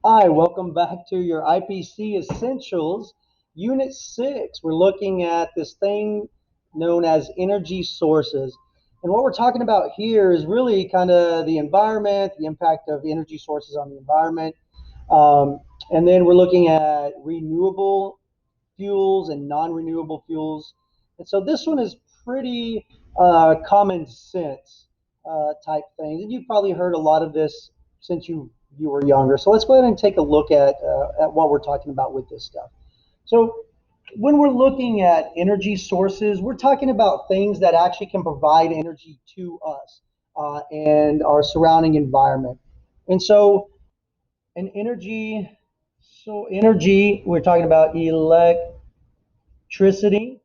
Hi, welcome back to your IPC Essentials, Unit 6. We're looking at this thing known as energy sources. And what we're talking about here is really kind of the environment, the impact of energy sources on the environment. Um, and then we're looking at renewable fuels and non-renewable fuels. And so this one is pretty common sense type things. And you've probably heard a lot of this since you were younger. So let's go ahead and take a look at what we're talking about with this stuff. So when we're looking at energy sources, we're talking about things that actually can provide energy to us and our surrounding environment. And so an energy, we're talking about electricity,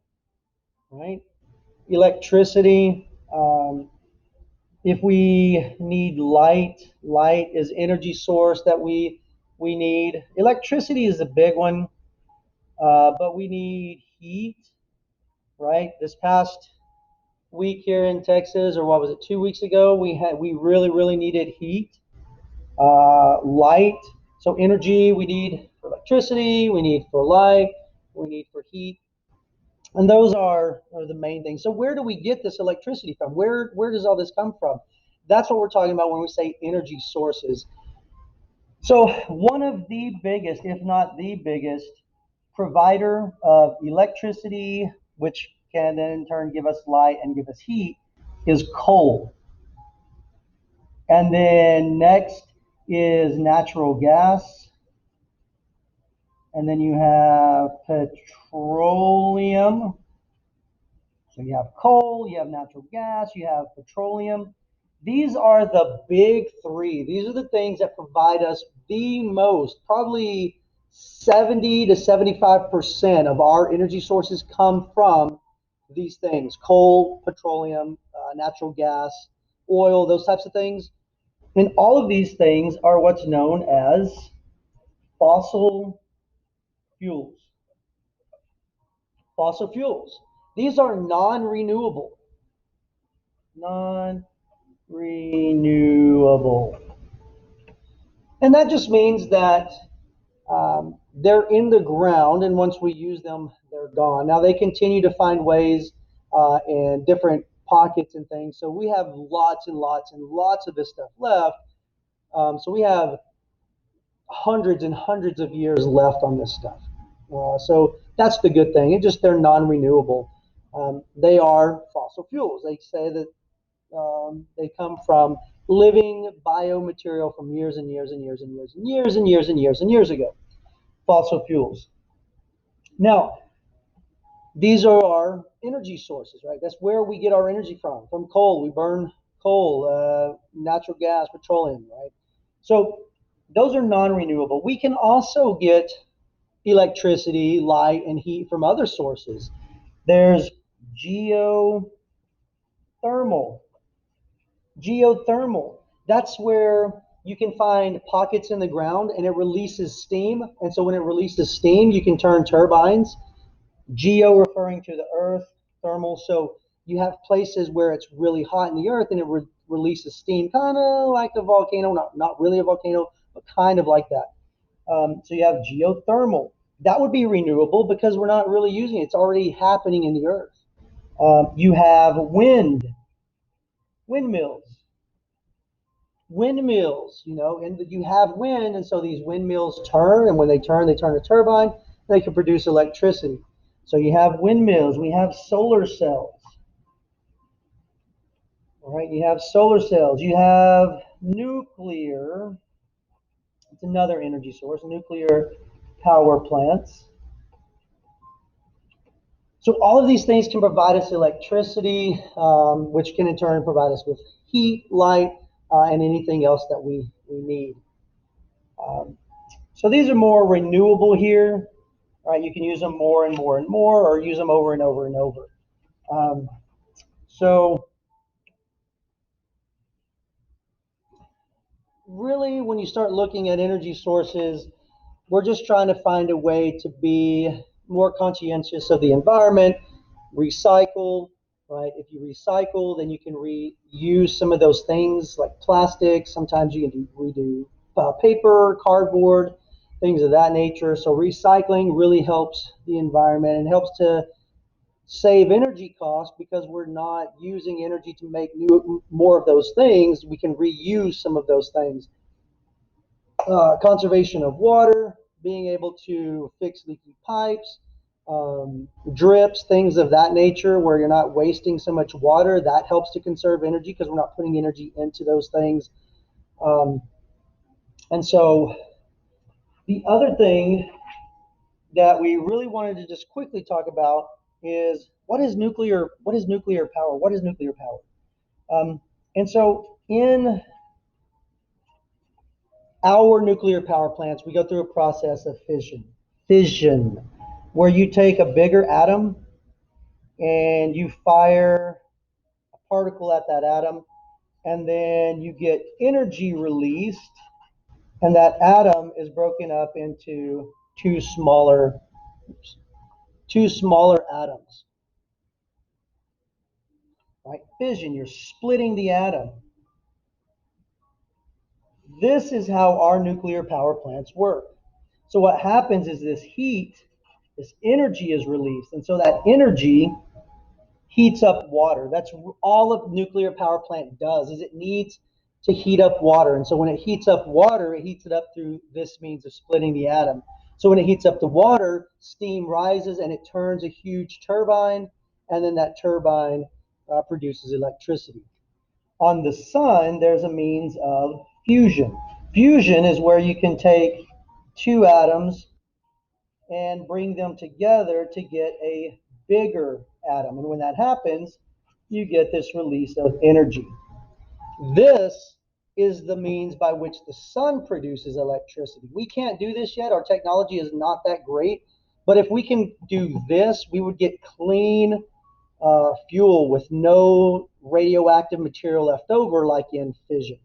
right? Electricity. If we need light, light is energy source that we need. Electricity is a big one, but we need heat, right? This past week here in Texas, or what was it, 2 weeks ago, we really needed heat, light. So energy we need for electricity, we need for light, we need for heat. And those are the main things. So where do we get this electricity from? Where does all this come from? That's what we're talking about when we say energy sources. So one of the biggest, if not the biggest, provider of electricity, which can then in turn give us light and give us heat, is coal. And then next is natural gas. And then you have petroleum. So you have coal, you have natural gas, you have petroleum. These are the big three. These are the things that provide us the most, probably 70 to 75% of our energy sources come from these things: coal, petroleum, natural gas, oil, those types of things. And all of these things are what's known as fossil fuels. Fossil fuels. These are non renewable. Non renewable. And that just means that they're in the ground, and once we use them, they're gone. Now, they continue to find ways and different pockets and things. So we have lots and lots and lots of this stuff left. So we have hundreds and hundreds of years left on this stuff. So that's the good thing. It just they're non-renewable. They are fossil fuels. They say that they come from living biomaterial from years and years and years and years and years and years and years and years ago. Fossil fuels. Now, these are our energy sources, right? That's where we get our energy from coal. We burn coal, natural gas, petroleum, right? So those are non-renewable. We can also get electricity, light, and heat from other sources. There's geothermal. Geothermal. That's where you can find pockets in the ground and it releases steam. And so when it releases steam, you can turn turbines. Geo referring to the earth, thermal. So you have places where it's really hot in the earth and it releases steam, kind of like a volcano, not really a volcano, but kind of like that. So you have geothermal. That would be renewable because we're not really using it. It's already happening in the earth. You have windmills, and you have wind, and so these windmills turn, and when they turn a turbine, they can produce electricity. So you have windmills, we have solar cells. All right, you have solar cells, you have nuclear. It's another energy source, nuclear power plants. So all of these things can provide us electricity, which can in turn provide us with heat, light, and anything else that we need. Um, so these are more renewable here, right? You can use them more and more and more, or use them over and over and over. Um, so really, when you start looking at energy sources, we're just trying to find a way to be more conscientious of the environment, recycle, right? If you recycle, then you can reuse some of those things like plastic. Sometimes you can redo paper, cardboard, things of that nature. So recycling really helps the environment and helps to save energy costs because we're not using energy to make more of those things. We can reuse some of those things. Conservation of water, being able to fix leaky pipes, drips, things of that nature where you're not wasting so much water. That helps to conserve energy because we're not putting energy into those things. Um, and so the other thing that we really wanted to just quickly talk about is what is nuclear power? What is nuclear power? And so in our nuclear power plants, we go through a process of fission. Fission, where you take a bigger atom and you fire a particle at that atom, and then you get energy released, and that atom is broken up into two smaller atoms. Right? Fission, you're splitting the atom. This is how our nuclear power plants work. So what happens is this heat, this energy is released, and so that energy heats up water. That's all a nuclear power plant does is it needs to heat up water. And so when it heats up water, it heats it up through this means of splitting the atom. So when it heats up the water, steam rises and it turns a huge turbine, and then that turbine produces electricity. On the sun, there's a means of fusion. Fusion is where you can take two atoms and bring them together to get a bigger atom. And when that happens, you get this release of energy. This is the means by which the sun produces electricity. We can't do this yet. Our technology is not that great. But if we can do this, we would get clean fuel with no radioactive material left over, like in fission.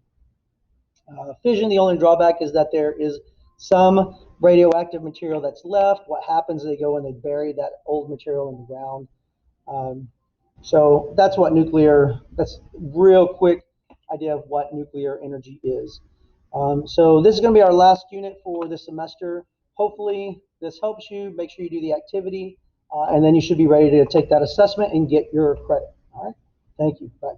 Fission, the only drawback is that there is some radioactive material that's left. What happens is they go and they bury that old material in the ground. Um, so that's real quick idea of what nuclear energy is. So this is going to be our last unit for this semester. Hopefully this helps you. Make sure you do the activity, and then you should be ready to take that assessment and get your credit. All right. Thank you. Bye.